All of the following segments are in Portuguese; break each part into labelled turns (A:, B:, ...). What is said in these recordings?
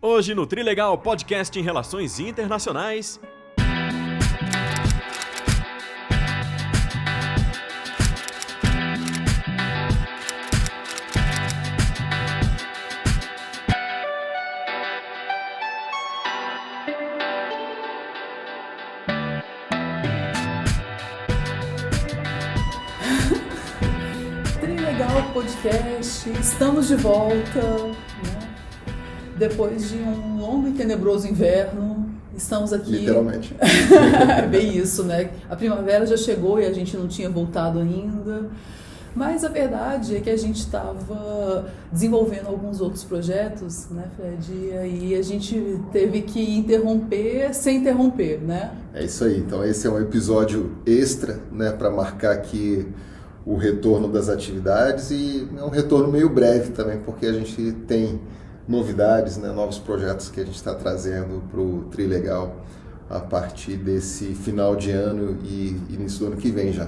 A: Hoje no Trilegal Podcast em Relações Internacionais.
B: Trilegal Podcast, estamos de volta, né? Depois de um longo e tenebroso inverno, estamos aqui...
C: Literalmente.
B: É bem isso, né? A primavera já chegou e a gente não tinha voltado ainda. Mas a verdade é que a gente estava desenvolvendo alguns outros projetos, né, Fred? E aí a gente teve que interromper sem interromper, né?
C: É isso aí. Então esse é um episódio extra, né, para marcar aqui o retorno das atividades e é um retorno meio breve também, porque a gente tem novidades, né, novos projetos que a gente está trazendo para o Trilegal a partir desse final de ano e início do ano que vem já.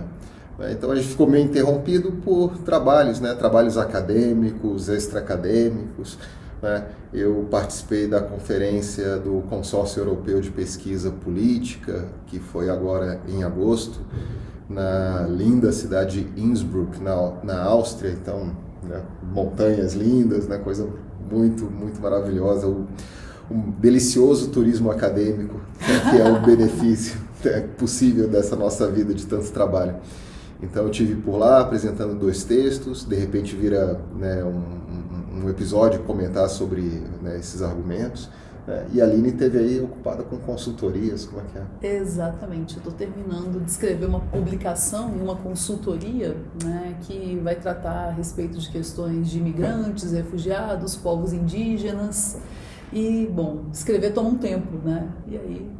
C: Então a gente ficou meio interrompido por trabalhos, né, trabalhos acadêmicos, extra-acadêmicos, né? Eu participei da conferência do Consórcio Europeu de Pesquisa Política, que foi agora em agosto, na linda cidade de Innsbruck, na Áustria. Então, né, montanhas lindas, né, coisa muito, muito maravilhosa, um delicioso turismo acadêmico, né, que é o benefício possível dessa nossa vida de tanto trabalho. Então eu estive por lá apresentando 2 textos, de repente vira, né, um episódio comentar sobre, né, esses argumentos. E a Aline esteve aí ocupada com consultorias, como é que é?
B: Exatamente, eu estou terminando de escrever uma publicação em uma consultoria, né, que vai tratar a respeito de questões de imigrantes, refugiados, povos indígenas. E, bom, escrever toma um tempo, né? E aí,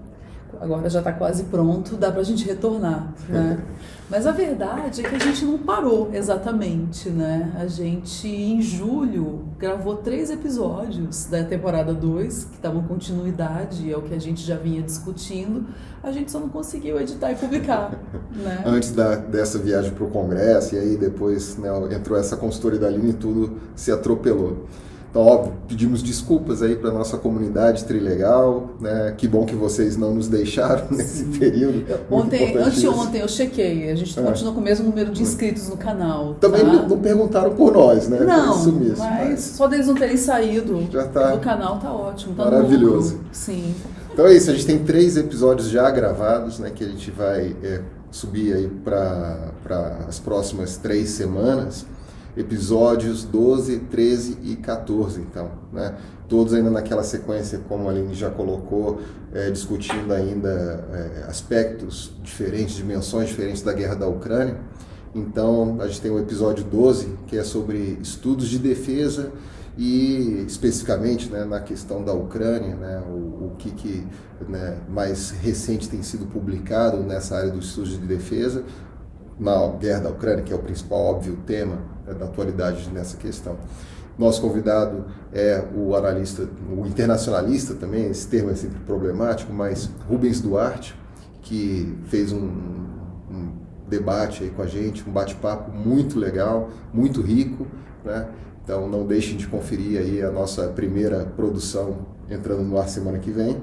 B: agora já está quase pronto, dá para a gente retornar, né? Mas a verdade é que a gente não parou exatamente, né? A gente, em julho, gravou 3 episódios da temporada 2, que estavam continuidade, é o que a gente já vinha discutindo, a gente só não conseguiu editar e publicar, né?
C: Antes dessa viagem para o Congresso, e aí depois, né, entrou essa consultoria da Aline e tudo se atropelou. Então, óbvio, pedimos desculpas aí para a nossa comunidade Trilegal, né? Que bom que vocês não nos deixaram nesse período.
B: Anteontem eu chequei, a gente continua com o mesmo número de inscritos no canal.
C: Também
B: tá?
C: não perguntaram por nós, né?
B: Não,
C: isso mesmo,
B: mas só deles não terem saído
C: já tá
B: do canal tá ótimo, tá
C: maravilhoso.
B: No sim.
C: Então é isso, a gente tem 3 episódios já gravados, né? Que a gente vai subir aí para as próximas 3 semanas. Episódios 12, 13 e 14, então, né? Todos ainda naquela sequência, como a Aline já colocou, discutindo ainda aspectos diferentes, dimensões diferentes da guerra da Ucrânia. Então, a gente tem o episódio 12, que é sobre estudos de defesa e, especificamente, né, na questão da Ucrânia, né, o que né, mais recente tem sido publicado nessa área dos estudos de defesa, na guerra da Ucrânia, que é o principal, óbvio, tema, né, da atualidade nessa questão. Nosso convidado é o analista, o internacionalista também, esse termo é sempre problemático, mas Rubens Duarte, que fez um debate aí com a gente, um bate-papo muito legal, muito rico, né? Então não deixem de conferir aí a nossa primeira produção entrando no ar semana que vem.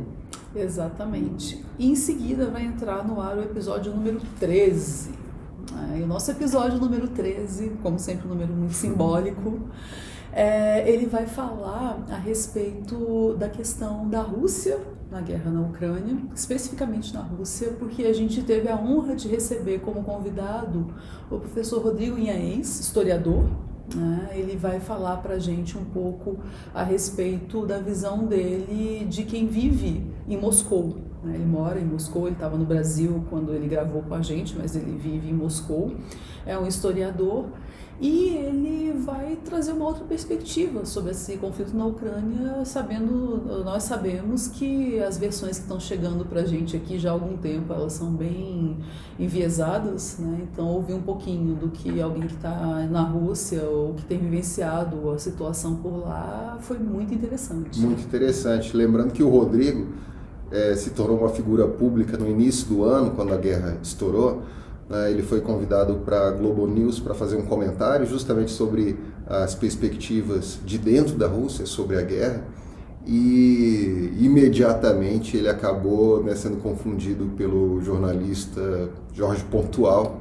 B: Exatamente. E em seguida vai entrar no ar o episódio número 13. E o nosso episódio número 13, como sempre um número muito simbólico, ele vai falar a respeito da questão da Rússia na guerra na Ucrânia, especificamente na Rússia, porque a gente teve a honra de receber como convidado o professor Rodrigo Inhaez, historiador. Ele vai falar para a gente um pouco a respeito da visão dele de quem vive em Moscou. Ele mora em Moscou, ele estava no Brasil quando ele gravou com a gente, mas ele vive em Moscou, é um historiador e ele vai trazer uma outra perspectiva sobre esse conflito na Ucrânia, nós sabemos que as versões que estão chegando para a gente aqui já há algum tempo, elas são bem enviesadas, né? Então ouvir um pouquinho do que alguém que está na Rússia ou que tem vivenciado a situação por lá foi muito interessante.
C: Muito interessante, lembrando que o Rodrigo se tornou uma figura pública no início do ano, quando a guerra estourou. Ele foi convidado para a Globo News para fazer um comentário justamente sobre as perspectivas de dentro da Rússia sobre a guerra. e imediatamente ele acabou, né, sendo confundido pelo jornalista Jorge Pontual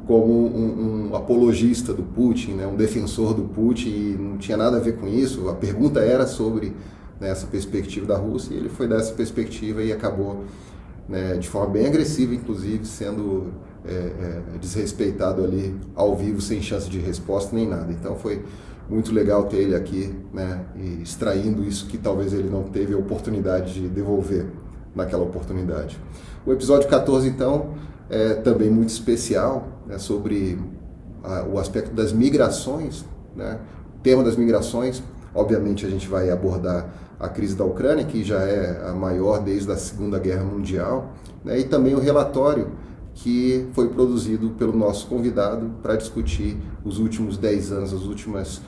C: como um apologista do Putin, né, um defensor do Putin, e não tinha nada a ver com isso. A pergunta era sobre, né, essa perspectiva da Rússia, e ele foi dessa perspectiva e acabou, né, de forma bem agressiva, inclusive, sendo desrespeitado ali ao vivo, sem chance de resposta nem nada. Então foi muito legal ter ele aqui, né, e extraindo isso que talvez ele não teve a oportunidade de devolver naquela oportunidade. O episódio 14, então, é também muito especial, né, sobre o aspecto das migrações, né, o tema das migrações. Obviamente a gente vai abordar a crise da Ucrânia, que já é a maior desde a Segunda Guerra Mundial, né, e também o relatório que foi produzido pelo nosso convidado para discutir os últimos 10 anos, as últimas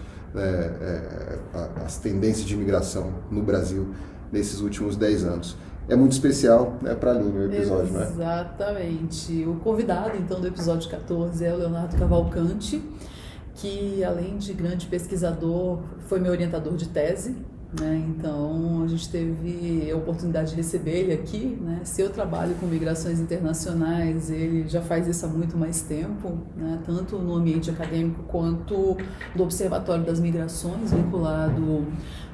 C: as tendências de imigração no Brasil nesses últimos 10 anos. É muito especial, né, para a Aline o episódio, né?
B: Exatamente. O convidado, então, do episódio 14 é o Leonardo Cavalcante, que, além de grande pesquisador, foi meu orientador de tese, né? Então, a gente teve a oportunidade de receber ele aqui, né? Se eu trabalho com migrações internacionais, ele já faz isso há muito mais tempo, né? Tanto no ambiente acadêmico quanto do Observatório das Migrações, vinculado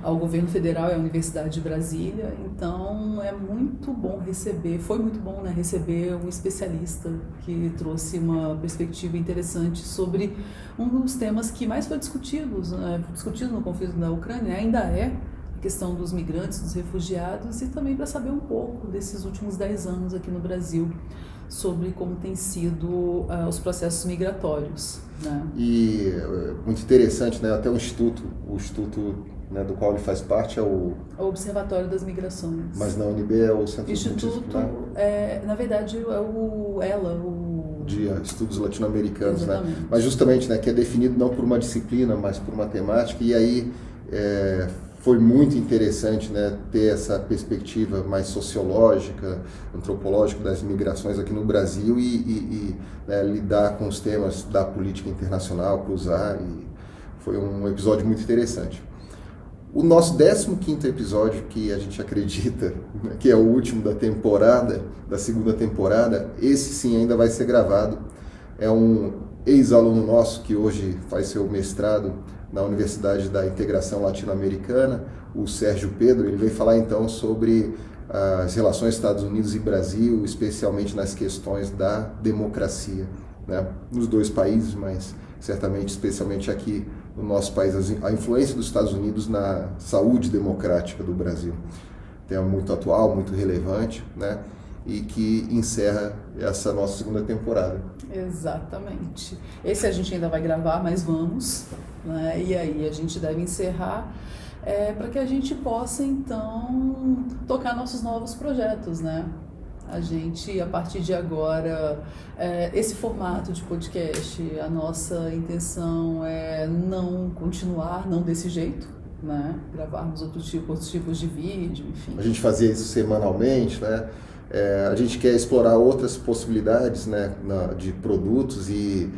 B: ao governo federal e à Universidade de Brasília. Então, é muito bom receber, foi muito bom, né, receber um especialista que trouxe uma perspectiva interessante sobre um dos temas que mais foi discutido no conflito da Ucrânia, ainda é a questão dos migrantes, dos refugiados, e também para saber um pouco desses últimos 10 anos aqui no Brasil, sobre como tem sido os processos migratórios, né?
C: E muito interessante, né, até o instituto, né, do qual ele faz parte é o
B: Observatório das Migrações.
C: Mas na UNB é o Centro
B: Instituto, na verdade, é o
C: de Estudos Latino-Americanos, né?
B: Exatamente.
C: Mas justamente, né, que é definido não por uma disciplina, mas por uma temática, e aí foi muito interessante, né, ter essa perspectiva mais sociológica, antropológica das migrações aqui no Brasil e né, lidar com os temas da política internacional, cruzar, e foi um episódio muito interessante. O nosso 15º episódio, que a gente acredita, né, que é o último da temporada, da segunda temporada, esse sim ainda vai ser gravado. É um ex-aluno nosso que hoje faz seu mestrado na Universidade da Integração Latino-Americana, o Sérgio Pedro. Ele veio falar então sobre as relações Estados Unidos e Brasil, especialmente nas questões da democracia, né, nos dois países, mas certamente, especialmente aqui no nosso país, a influência dos Estados Unidos na saúde democrática do Brasil. Tema muito atual, muito relevante, né? E que encerra essa nossa segunda temporada.
B: Exatamente. Esse a gente ainda vai gravar, mas vamos, né? E aí a gente deve encerrar para que a gente possa, então, tocar nossos novos projetos, né? A gente, a partir de agora, esse formato de podcast, a nossa intenção é não continuar, não desse jeito, né? Gravarmos outros tipos de vídeo, enfim.
C: A gente fazia isso semanalmente, né? A gente quer explorar outras possibilidades, né, de produtos, e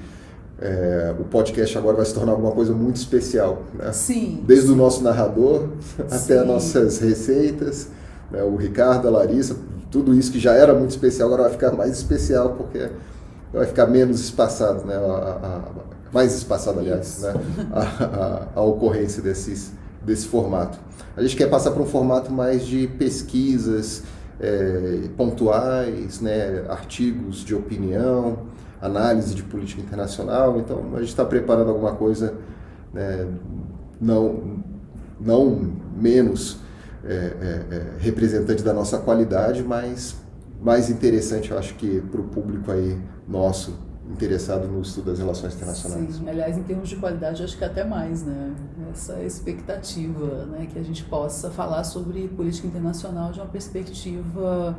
C: o podcast agora vai se tornar alguma coisa muito especial, né?
B: Sim.
C: Desde o nosso narrador até
B: Sim.
C: as nossas receitas, né, o Ricardo, a Larissa, tudo isso que já era muito especial agora vai ficar mais especial, porque vai ficar menos espaçado, né? Mais espaçado, aliás, né? a ocorrência desse formato. A gente quer passar para um formato mais de pesquisas pontuais, né? Artigos de opinião, análise de política internacional. Então a gente está preparando alguma coisa, né? Não menos representante da nossa qualidade, mas mais interessante, eu acho, que para o público aí nosso interessado no estudo das relações internacionais.
B: Sim, aliás, em termos de qualidade, acho que até mais, né? Essa expectativa, né, que a gente possa falar sobre política internacional de uma perspectiva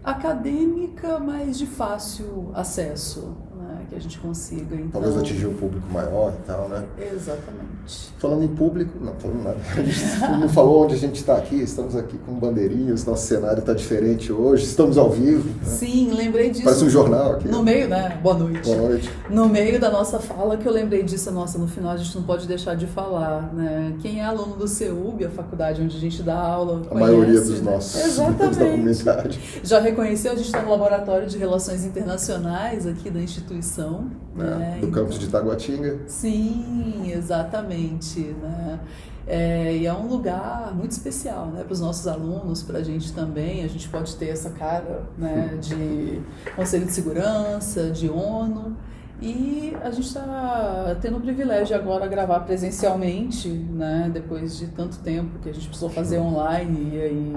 B: acadêmica, mas de fácil acesso, né? que a gente consiga. Então,
C: talvez atingir um público maior e tal, né?
B: Exatamente.
C: Falando em público, não falando nada. A gente não falou onde a gente está aqui, estamos aqui com bandeirinhas, nosso cenário está diferente hoje, estamos ao vivo. Né?
B: Sim, lembrei disso.
C: Parece um jornal aqui.
B: No meio, né? Boa noite.
C: Boa noite.
B: No meio da nossa fala que eu lembrei disso, nossa, no final a gente não pode deixar de falar, né? Quem é aluno do CEUB, a faculdade onde a gente dá aula,
C: a maioria dos
B: né?
C: nossos
B: Exatamente.
C: Da comunidade.
B: Já reconheceu, a gente está no Laboratório de Relações Internacionais aqui da instituição. Né?
C: Do campus de Taguatinga.
B: Sim, exatamente, né? E é um lugar muito especial, né, para os nossos alunos, para a gente também. A gente pode ter essa cara, né, de Conselho de Segurança, de ONU, e a gente está tendo o privilégio agora de gravar presencialmente, né, depois de tanto tempo que a gente precisou fazer online, e aí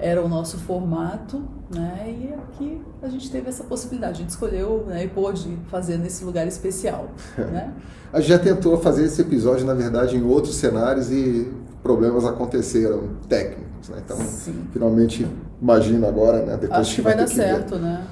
B: era o nosso formato, né, e aqui a gente teve essa possibilidade, a gente escolheu, né, e pôde fazer nesse lugar especial, né.
C: A gente já tentou fazer esse episódio, na verdade, em outros cenários e problemas aconteceram técnicos, né? Então,
B: Sim.
C: Finalmente, imagino agora, né? Depois
B: acho que vai dar certo, né?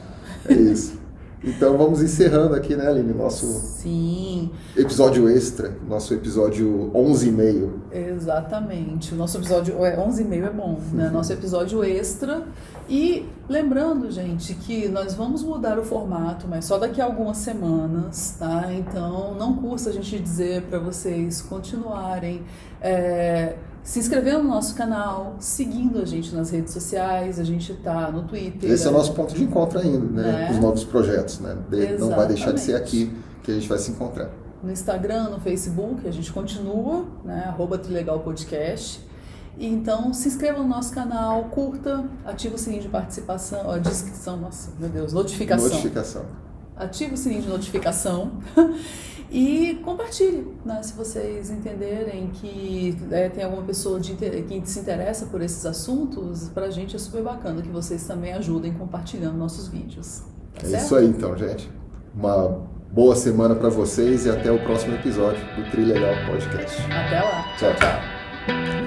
C: É isso. Então, vamos encerrando aqui, né, Aline? Nosso
B: Sim.
C: episódio extra, nosso episódio 11,5.
B: Exatamente. O nosso episódio 11,5 é bom, né? Nosso episódio extra. E lembrando, gente, que nós vamos mudar o formato, mas só daqui a algumas semanas, tá? Então, não custa a gente dizer para vocês continuarem se inscrevendo no nosso canal, seguindo a gente nas redes sociais, a gente tá no Twitter.
C: Esse é o nosso ponto de encontro ainda, né? Os novos projetos, né? Não vai deixar de ser aqui que a gente vai se encontrar.
B: No Instagram, no Facebook, a gente continua, né? @trilegalpodcast. Então, se inscreva no nosso canal, curta, ativa o sininho de participação, de inscrição, nossa, meu Deus, notificação. Ative o sininho de notificação e compartilhe, né, se vocês entenderem que tem alguma pessoa que se interessa por esses assuntos, pra gente é super bacana que vocês também ajudem compartilhando nossos vídeos. Tá certo?
C: Isso aí então, gente. Uma boa semana para vocês e até o próximo episódio do Trilegal Podcast.
B: Até lá.
C: Tchau.
B: Tchau.